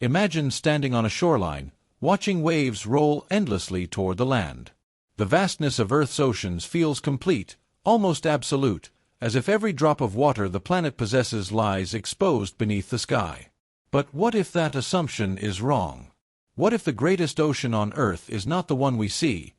Imagine standing on a shoreline, watching waves roll endlessly toward the land. The vastness of Earth's oceans feels complete, almost absolute, as if every drop of water the planet possesses lies exposed beneath the sky. But what if that assumption is wrong? What if the greatest ocean on Earth is not the one we see,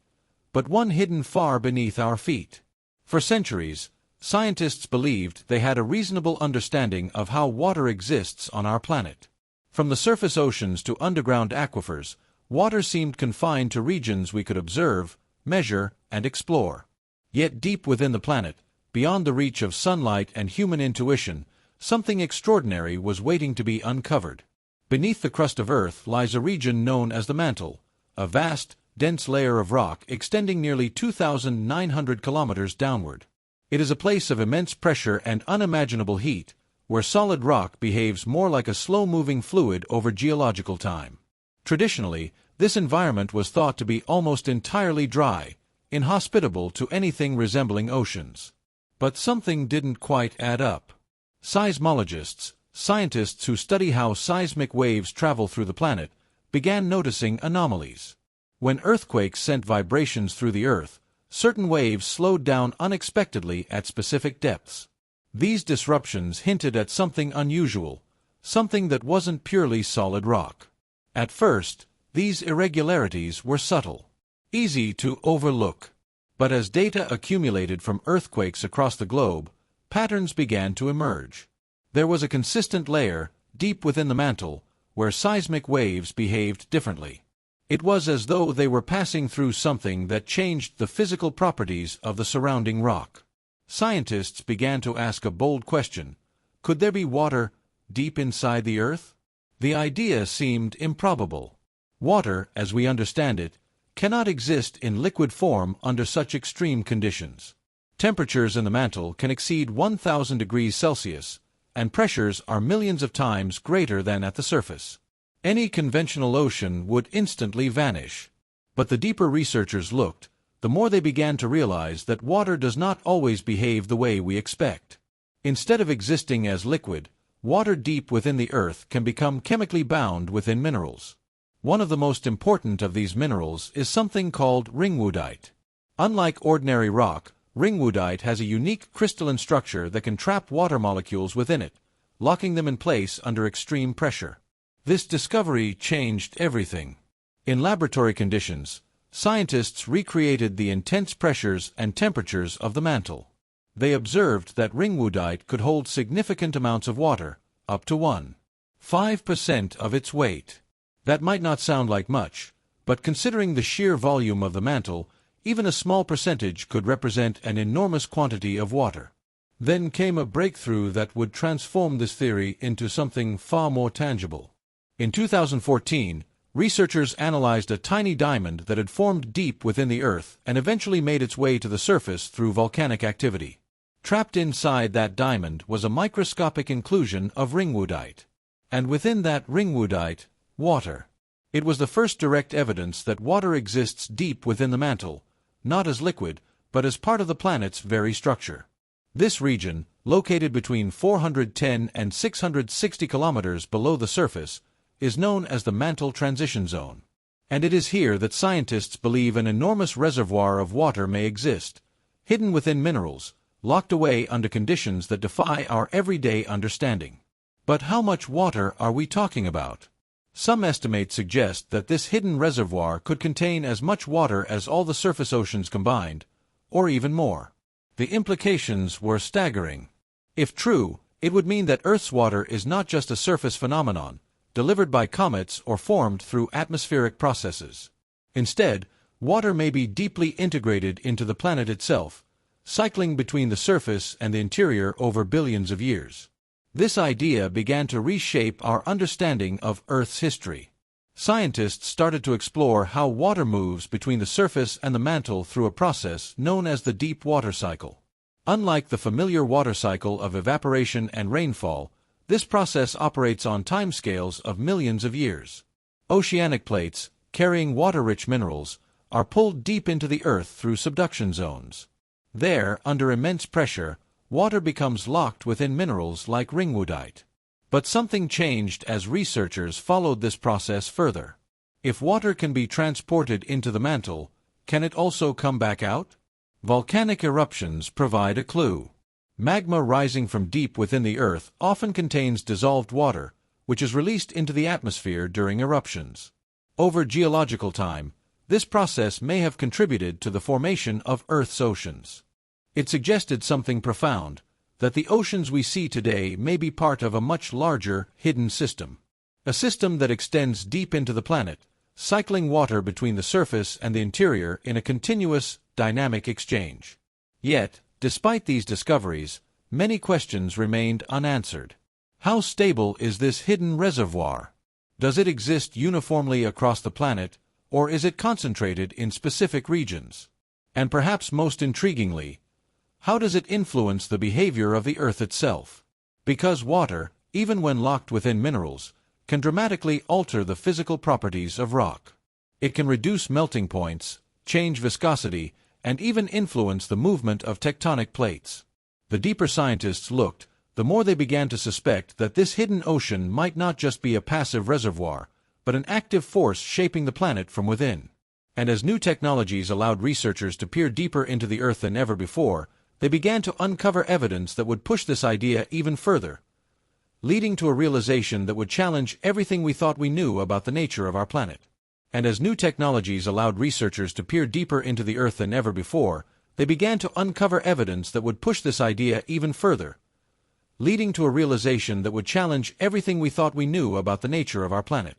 but one hidden far beneath our feet? For centuries, scientists believed they had a reasonable understanding of how water exists on our planet. From the surface oceans to underground aquifers, water seemed confined to regions we could observe, measure, and explore. Yet deep within the planet, beyond the reach of sunlight and human intuition, something extraordinary was waiting to be uncovered. Beneath the crust of Earth lies a region known as the mantle, a vast, dense layer of rock extending nearly 2,900 kilometers downward. It is a place of immense pressure and unimaginable heat, where solid rock behaves more like a slow-moving fluid over geological time. Traditionally, this environment was thought to be almost entirely dry, inhospitable to anything resembling oceans. But something didn't quite add up. Seismologists, scientists who study how seismic waves travel through the planet, began noticing anomalies. When earthquakes sent vibrations through the Earth, certain waves slowed down unexpectedly at specific depths. These disruptions hinted at something unusual, something that wasn't purely solid rock. At first, these irregularities were subtle, easy to overlook. But as data accumulated from earthquakes across the globe, patterns began to emerge. There was a consistent layer, deep within the mantle, where seismic waves behaved differently. It was as though they were passing through something that changed the physical properties of the surrounding rock. Scientists began to ask a bold question: could there be water deep inside the Earth? The idea seemed improbable. Water, as we understand it, cannot exist in liquid form under such extreme conditions. Temperatures in the mantle can exceed 1,000 degrees Celsius, and pressures are millions of times greater than at the surface. Any conventional ocean would instantly vanish. But the deeper researchers looked, the more they began to realize that water does not always behave the way we expect. Instead of existing as liquid, water deep within the Earth can become chemically bound within minerals. One of the most important of these minerals is something called ringwoodite. Unlike ordinary rock, ringwoodite has a unique crystalline structure that can trap water molecules within it, locking them in place under extreme pressure. This discovery changed everything. In laboratory conditions, scientists recreated the intense pressures and temperatures of the mantle. They observed that ringwoodite could hold significant amounts of water, up to 1.5% of its weight. That might not sound like much, but considering the sheer volume of the mantle, even a small percentage could represent an enormous quantity of water. Then came a breakthrough that would transform this theory into something far more tangible. In 2014, researchers analyzed a tiny diamond that had formed deep within the Earth and eventually made its way to the surface through volcanic activity. Trapped inside that diamond was a microscopic inclusion of ringwoodite. And within that ringwoodite, water. It was the first direct evidence that water exists deep within the mantle, not as liquid, but as part of the planet's very structure. This region, located between 410 and 660 kilometers below the surface, is known as the mantle transition zone. And it is here that scientists believe an enormous reservoir of water may exist, hidden within minerals, locked away under conditions that defy our everyday understanding. But how much water are we talking about? Some estimates suggest that this hidden reservoir could contain as much water as all the surface oceans combined, or even more. The implications were staggering. If true, it would mean that Earth's water is not just a surface phenomenon, delivered by comets or formed through atmospheric processes. Instead, water may be deeply integrated into the planet itself, cycling between the surface and the interior over billions of years. This idea began to reshape our understanding of Earth's history. Scientists started to explore how water moves between the surface and the mantle through a process known as the deep water cycle. Unlike the familiar water cycle of evaporation and rainfall, this process operates on timescales of millions of years. Oceanic plates, carrying water-rich minerals, are pulled deep into the Earth through subduction zones. There, under immense pressure, water becomes locked within minerals like ringwoodite. But something changed as researchers followed this process further. If water can be transported into the mantle, can it also come back out? Volcanic eruptions provide a clue. Magma rising from deep within the Earth often contains dissolved water, which is released into the atmosphere during eruptions. Over geological time, this process may have contributed to the formation of Earth's oceans. It suggested something profound, that the oceans we see today may be part of a much larger, hidden system. A system that extends deep into the planet, cycling water between the surface and the interior in a continuous, dynamic exchange. Yet, despite these discoveries, many questions remained unanswered. How stable is this hidden reservoir? Does it exist uniformly across the planet, or is it concentrated in specific regions? And perhaps most intriguingly, how does it influence the behavior of the Earth itself? Because water, even when locked within minerals, can dramatically alter the physical properties of rock. It can reduce melting points, change viscosity, and even influence the movement of tectonic plates. The deeper scientists looked, the more they began to suspect that this hidden ocean might not just be a passive reservoir, but an active force shaping the planet from within. And as new technologies allowed researchers to peer deeper into the Earth than ever before, they began to uncover evidence that would push this idea even further, leading to a realization that would challenge everything we thought we knew about the nature of our planet. And as new technologies allowed researchers to peer deeper into the Earth than ever before, they began to uncover evidence that would push this idea even further, leading to a realization that would challenge everything we thought we knew about the nature of our planet.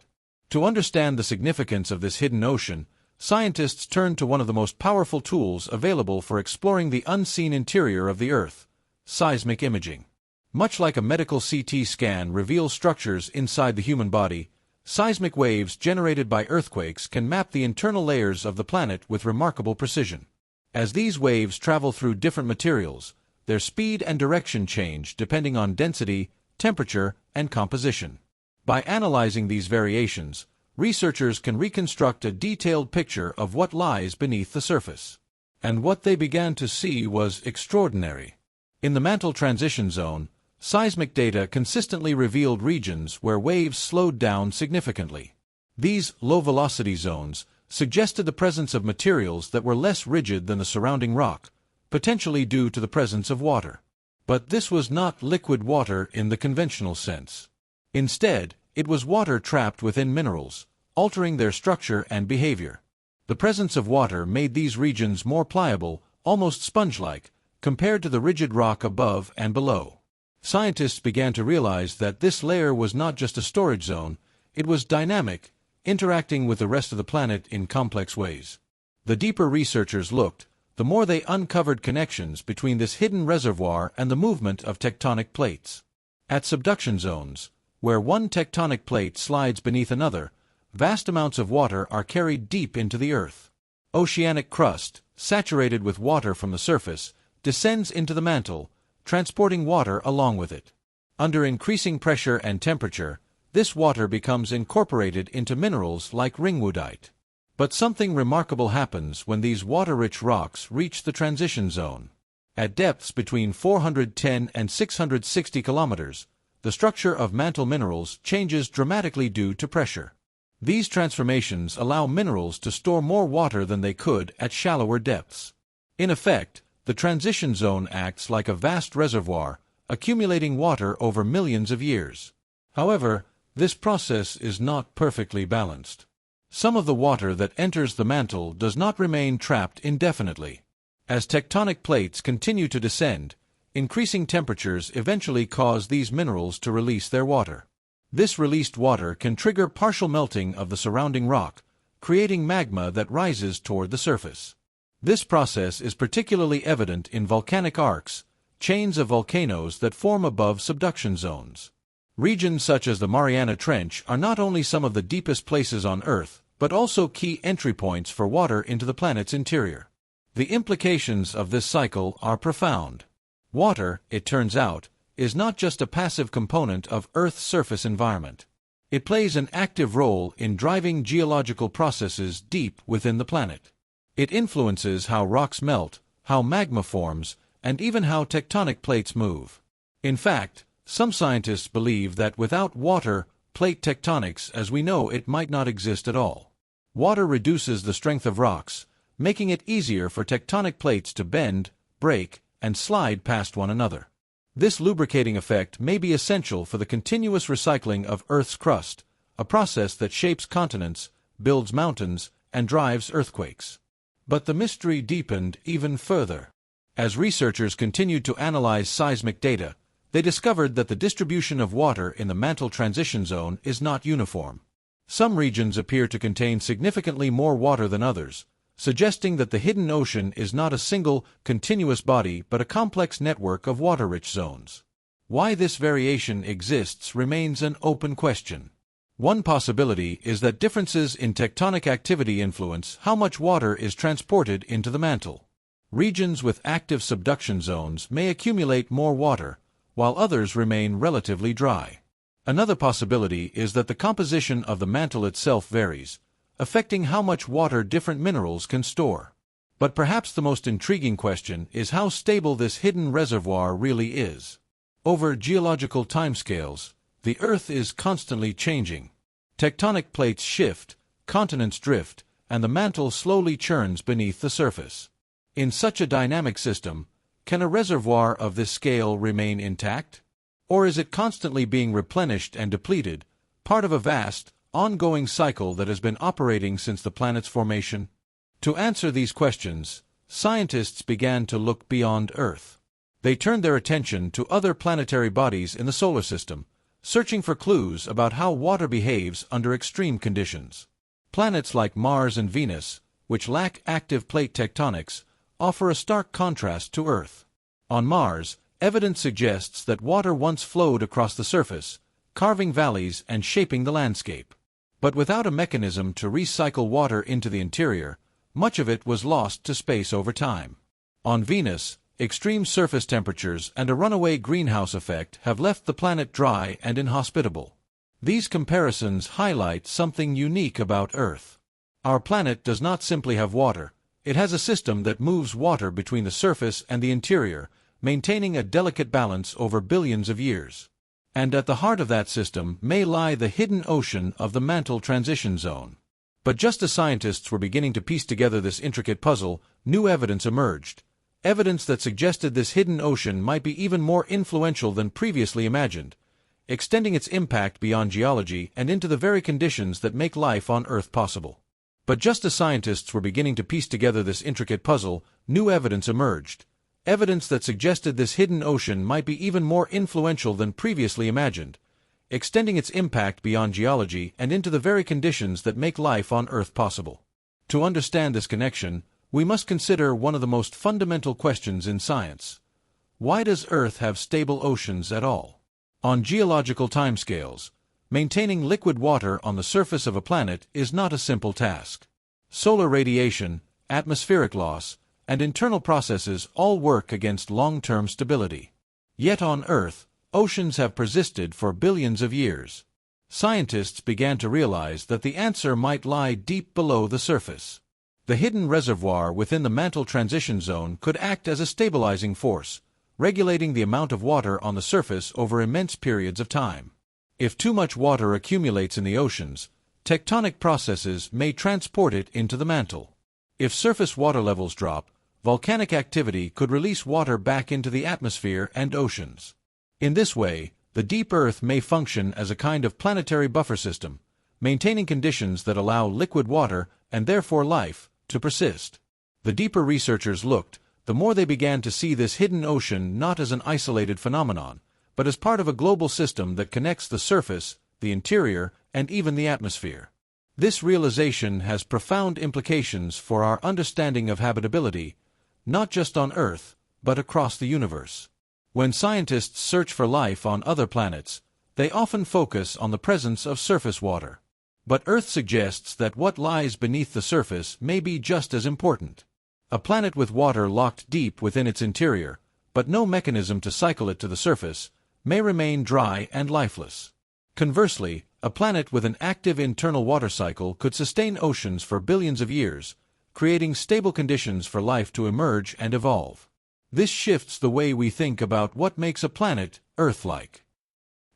To understand the significance of this hidden ocean, scientists turned to one of the most powerful tools available for exploring the unseen interior of the Earth: seismic imaging. Much like a medical CT scan reveals structures inside the human body, seismic waves generated by earthquakes can map the internal layers of the planet with remarkable precision. As these waves travel through different materials, their speed and direction change depending on density, temperature, and composition. By analyzing these variations, researchers can reconstruct a detailed picture of what lies beneath the surface. And what they began to see was extraordinary. In the mantle transition zone, seismic data consistently revealed regions where waves slowed down significantly. These low-velocity zones suggested the presence of materials that were less rigid than the surrounding rock, potentially due to the presence of water. But this was not liquid water in the conventional sense. Instead, it was water trapped within minerals, altering their structure and behavior. The presence of water made these regions more pliable, almost sponge-like, compared to the rigid rock above and below. Scientists began to realize that this layer was not just a storage zone, it was dynamic, interacting with the rest of the planet in complex ways. The deeper researchers looked, the more they uncovered connections between this hidden reservoir and the movement of tectonic plates. At subduction zones, where one tectonic plate slides beneath another, vast amounts of water are carried deep into the Earth. Oceanic crust, saturated with water from the surface, descends into the mantle, transporting water along with it. Under increasing pressure and temperature, this water becomes incorporated into minerals like ringwoodite. But something remarkable happens when these water-rich rocks reach the transition zone. At depths between 410 and 660 kilometers, the structure of mantle minerals changes dramatically due to pressure. These transformations allow minerals to store more water than they could at shallower depths. In effect, the transition zone acts like a vast reservoir, accumulating water over millions of years. However, this process is not perfectly balanced. Some of the water that enters the mantle does not remain trapped indefinitely. As tectonic plates continue to descend, increasing temperatures eventually cause these minerals to release their water. This released water can trigger partial melting of the surrounding rock, creating magma that rises toward the surface. This process is particularly evident in volcanic arcs, chains of volcanoes that form above subduction zones. Regions such as the Mariana Trench are not only some of the deepest places on Earth, but also key entry points for water into the planet's interior. The implications of this cycle are profound. Water, it turns out, is not just a passive component of Earth's surface environment. It plays an active role in driving geological processes deep within the planet. It influences how rocks melt, how magma forms, and even how tectonic plates move. In fact, Some scientists believe that without water, plate tectonics as we know it might not exist at all. Water reduces the strength of rocks, making it easier for tectonic plates to bend, break, and slide past one another. This lubricating effect may be essential for the continuous recycling of Earth's crust, a process that shapes continents, builds mountains, and drives earthquakes. But the mystery deepened even further. As researchers continued to analyze seismic data, they discovered that the distribution of water in the mantle transition zone is not uniform. Some regions appear to contain significantly more water than others, suggesting that the hidden ocean is not a single, continuous body but a complex network of water-rich zones. Why this variation exists remains an open question. One possibility is that differences in tectonic activity influence how much water is transported into the mantle. Regions with active subduction zones may accumulate more water, while others remain relatively dry. Another possibility is that the composition of the mantle itself varies, affecting how much water different minerals can store. But perhaps the most intriguing question is how stable this hidden reservoir really is. Over geological timescales, the Earth is constantly changing. Tectonic plates shift, continents drift, and the mantle slowly churns beneath the surface. In such a dynamic system, can a reservoir of this scale remain intact? Or is it constantly being replenished and depleted, part of a vast, ongoing cycle that has been operating since the planet's formation? To answer these questions, scientists began to look beyond Earth. They turned their attention to other planetary bodies in the solar system, searching for clues about how water behaves under extreme conditions. Planets like Mars and Venus, which lack active plate tectonics, offer a stark contrast to Earth. On Mars, evidence suggests that water once flowed across the surface, carving valleys and shaping the landscape. But without a mechanism to recycle water into the interior, much of it was lost to space over time. On Venus, extreme surface temperatures and a runaway greenhouse effect have left the planet dry and inhospitable. These comparisons highlight something unique about Earth. Our planet does not simply have water, it has a system that moves water between the surface and the interior, maintaining a delicate balance over billions of years. And at the heart of that system may lie the hidden ocean of the mantle transition zone. But just as scientists were beginning to piece together this intricate puzzle, new evidence emerged. Evidence that suggested this hidden ocean might be even more influential than previously imagined, extending its impact beyond geology and into the very conditions that make life on Earth possible. But just as scientists were beginning to piece together this intricate puzzle, new evidence emerged. Evidence that suggested this hidden ocean might be even more influential than previously imagined, extending its impact beyond geology and into the very conditions that make life on Earth possible. To understand this connection, we must consider one of the most fundamental questions in science. Why does Earth have stable oceans at all? On geological timescales, maintaining liquid water on the surface of a planet is not a simple task. Solar radiation, atmospheric loss, and internal processes all work against long-term stability. Yet on Earth, oceans have persisted for billions of years. Scientists began to realize that the answer might lie deep below the surface. The hidden reservoir within the mantle transition zone could act as a stabilizing force, regulating the amount of water on the surface over immense periods of time. If too much water accumulates in the oceans, tectonic processes may transport it into the mantle. If surface water levels drop, volcanic activity could release water back into the atmosphere and oceans. In this way, the deep Earth may function as a kind of planetary buffer system, maintaining conditions that allow liquid water, and therefore life, to persist. The deeper researchers looked, the more they began to see this hidden ocean not as an isolated phenomenon, but as part of a global system that connects the surface, the interior, and even the atmosphere. This realization has profound implications for our understanding of habitability, not just on Earth, but across the universe. When scientists search for life on other planets, they often focus on the presence of surface water. But Earth suggests that what lies beneath the surface may be just as important. A planet with water locked deep within its interior, but no mechanism to cycle it to the surface, may remain dry and lifeless. Conversely, a planet with an active internal water cycle could sustain oceans for billions of years, creating stable conditions for life to emerge and evolve. This shifts the way we think about what makes a planet Earth-like.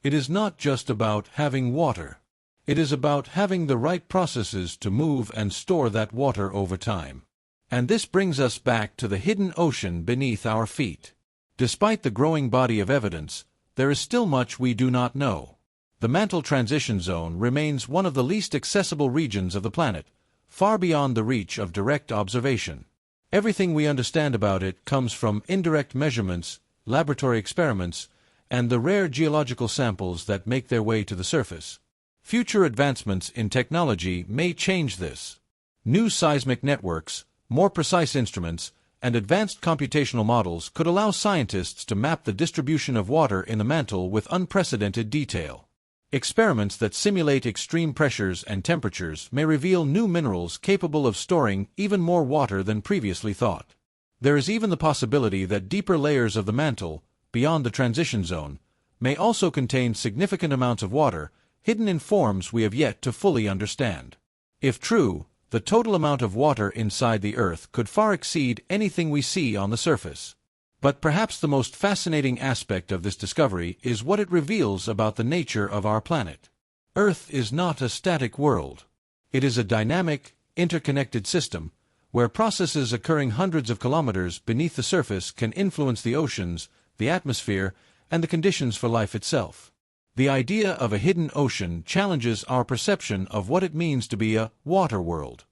It is not just about having water. It is about having the right processes to move and store that water over time. And this brings us back to the hidden ocean beneath our feet. Despite the growing body of evidence, there is still much we do not know. The mantle transition zone remains one of the least accessible regions of the planet, far beyond the reach of direct observation. Everything we understand about it comes from indirect measurements, laboratory experiments, and the rare geological samples that make their way to the surface. Future advancements in technology may change this. New seismic networks, more precise instruments, and advanced computational models could allow scientists to map the distribution of water in the mantle with unprecedented detail. Experiments that simulate extreme pressures and temperatures may reveal new minerals capable of storing even more water than previously thought. There is even the possibility that deeper layers of the mantle, beyond the transition zone, may also contain significant amounts of water, hidden in forms we have yet to fully understand. If true, the total amount of water inside the Earth could far exceed anything we see on the surface. But perhaps the most fascinating aspect of this discovery is what it reveals about the nature of our planet. Earth is not a static world. It is a dynamic, interconnected system, where processes occurring hundreds of kilometers beneath the surface can influence the oceans, the atmosphere, and the conditions for life itself. The idea of a hidden ocean challenges our perception of what it means to be a water world.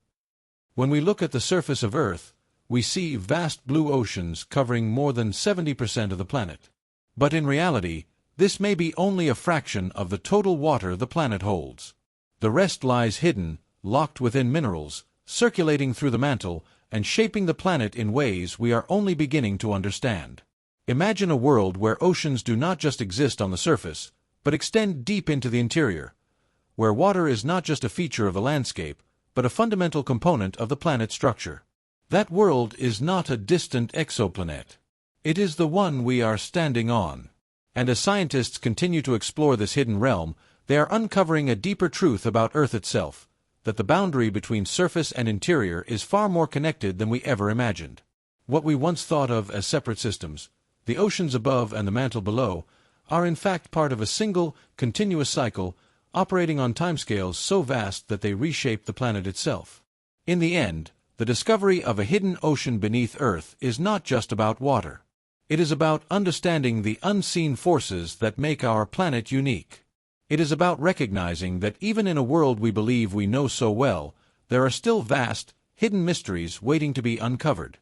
When we look at the surface of Earth, we see vast blue oceans covering more than 70% of the planet. But in reality, this may be only a fraction of the total water the planet holds. The rest lies hidden, locked within minerals, circulating through the mantle, and shaping the planet in ways we are only beginning to understand. Imagine a world where oceans do not just exist on the surface, but extend deep into the interior, where water is not just a feature of the landscape, but a fundamental component of the planet's structure. That world is not a distant exoplanet. It is the one we are standing on. And as scientists continue to explore this hidden realm, they are uncovering a deeper truth about Earth itself, that the boundary between surface and interior is far more connected than we ever imagined. What we once thought of as separate systems, the oceans above and the mantle below, are in fact part of a single, continuous cycle, operating on timescales so vast that they reshape the planet itself. In the end, the discovery of a hidden ocean beneath Earth is not just about water. It is about understanding the unseen forces that make our planet unique. It is about recognizing that even in a world we believe we know so well, there are still vast, hidden mysteries waiting to be uncovered.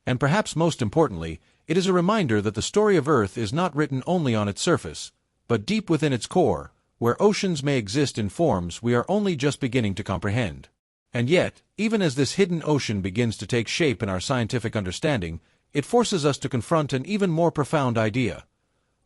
And perhaps most importantly, it is a reminder that the story of Earth is not written only on its surface, but deep within its core, where oceans may exist in forms we are only just beginning to comprehend. And yet, even as this hidden ocean begins to take shape in our scientific understanding, it forces us to confront an even more profound idea,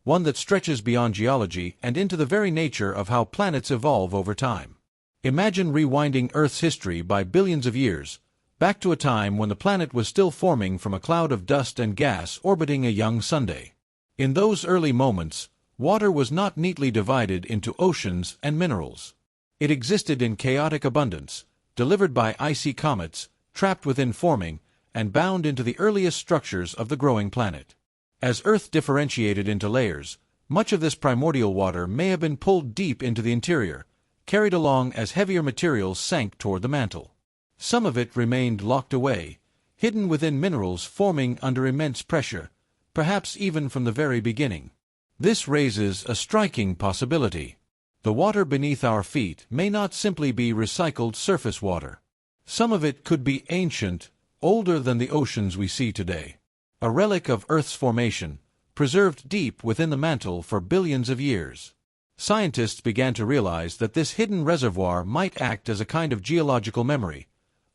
one that stretches beyond geology and into the very nature of how planets evolve over time. Imagine rewinding Earth's history by billions of years, back to a time when the planet was still forming from a cloud of dust and gas orbiting a young sunday. In those early moments, water was not neatly divided into oceans and minerals. It existed in chaotic abundance, delivered by icy comets, trapped within forming, and bound into the earliest structures of the growing planet. As Earth differentiated into layers, much of this primordial water may have been pulled deep into the interior, carried along as heavier materials sank toward the mantle. Some of it remained locked away, hidden within minerals forming under immense pressure, perhaps even from the very beginning. This raises a striking possibility. The water beneath our feet may not simply be recycled surface water. Some of it could be ancient, older than the oceans we see today. A relic of Earth's formation, preserved deep within the mantle for billions of years. Scientists began to realize that this hidden reservoir might act as a kind of geological memory,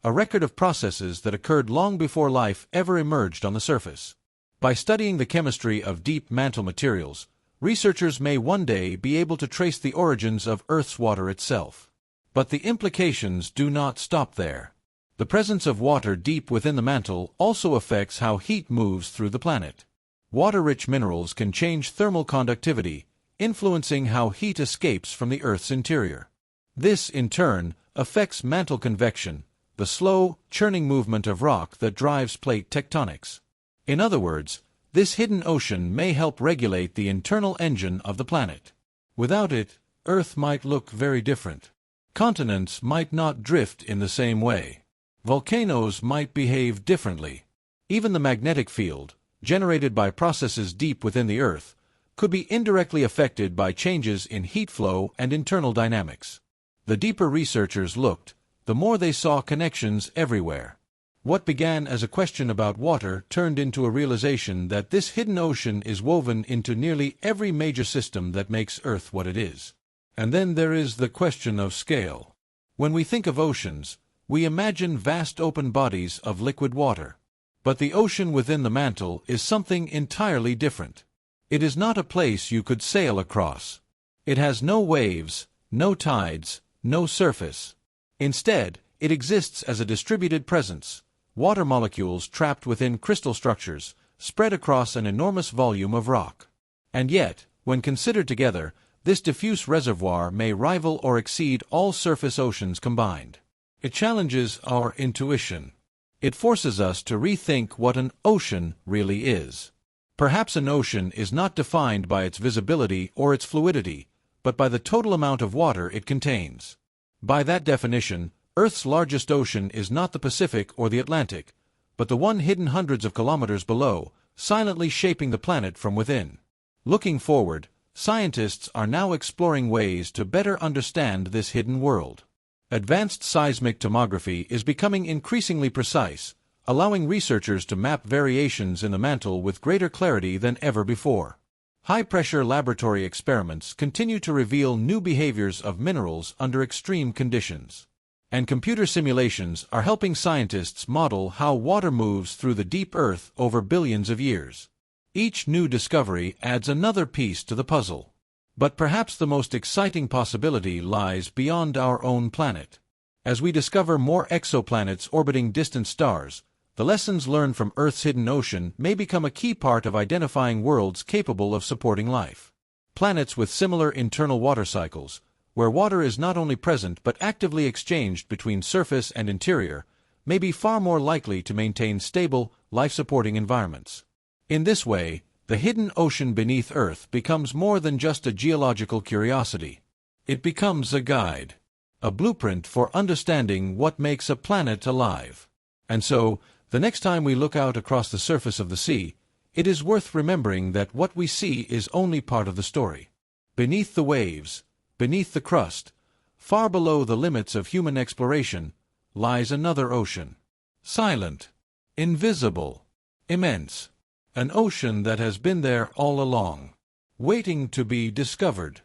a record of processes that occurred long before life ever emerged on the surface. By studying the chemistry of deep mantle materials, researchers may one day be able to trace the origins of Earth's water itself. But the implications do not stop there. The presence of water deep within the mantle also affects how heat moves through the planet. Water-rich minerals can change thermal conductivity, influencing how heat escapes from the Earth's interior. This, in turn, affects mantle convection, the slow, churning movement of rock that drives plate tectonics. In other words, this hidden ocean may help regulate the internal engine of the planet. Without it, Earth might look very different. Continents might not drift in the same way. Volcanoes might behave differently. Even the magnetic field, generated by processes deep within the Earth, could be indirectly affected by changes in heat flow and internal dynamics. The deeper researchers looked, the more they saw connections everywhere. What began as a question about water turned into a realization that this hidden ocean is woven into nearly every major system that makes Earth what it is. And then there is the question of scale. When we think of oceans, we imagine vast open bodies of liquid water. But the ocean within the mantle is something entirely different. It is not a place you could sail across. It has no waves, no tides, no surface. Instead, it exists as a distributed presence, water molecules trapped within crystal structures, spread across an enormous volume of rock. And yet, when considered together, this diffuse reservoir may rival or exceed all surface oceans combined. It challenges our intuition. It forces us to rethink what an ocean really is. Perhaps an ocean is not defined by its visibility or its fluidity, but by the total amount of water it contains. By that definition, Earth's largest ocean is not the Pacific or the Atlantic, but the one hidden hundreds of kilometers below, silently shaping the planet from within. Looking forward, scientists are now exploring ways to better understand this hidden world. Advanced seismic tomography is becoming increasingly precise, allowing researchers to map variations in the mantle with greater clarity than ever before. High-pressure laboratory experiments continue to reveal new behaviors of minerals under extreme conditions. And computer simulations are helping scientists model how water moves through the deep Earth over billions of years. Each new discovery adds another piece to the puzzle. But perhaps the most exciting possibility lies beyond our own planet. As we discover more exoplanets orbiting distant stars, the lessons learned from Earth's hidden ocean may become a key part of identifying worlds capable of supporting life. Planets with similar internal water cycles, where water is not only present but actively exchanged between surface and interior, may be far more likely to maintain stable, life-supporting environments. In this way, the hidden ocean beneath Earth becomes more than just a geological curiosity. It becomes a guide, a blueprint for understanding what makes a planet alive. And so, the next time we look out across the surface of the sea, it is worth remembering that what we see is only part of the story. Beneath the waves, beneath the crust, far below the limits of human exploration, lies another ocean. Silent, invisible, immense. An ocean that has been there all along, waiting to be discovered.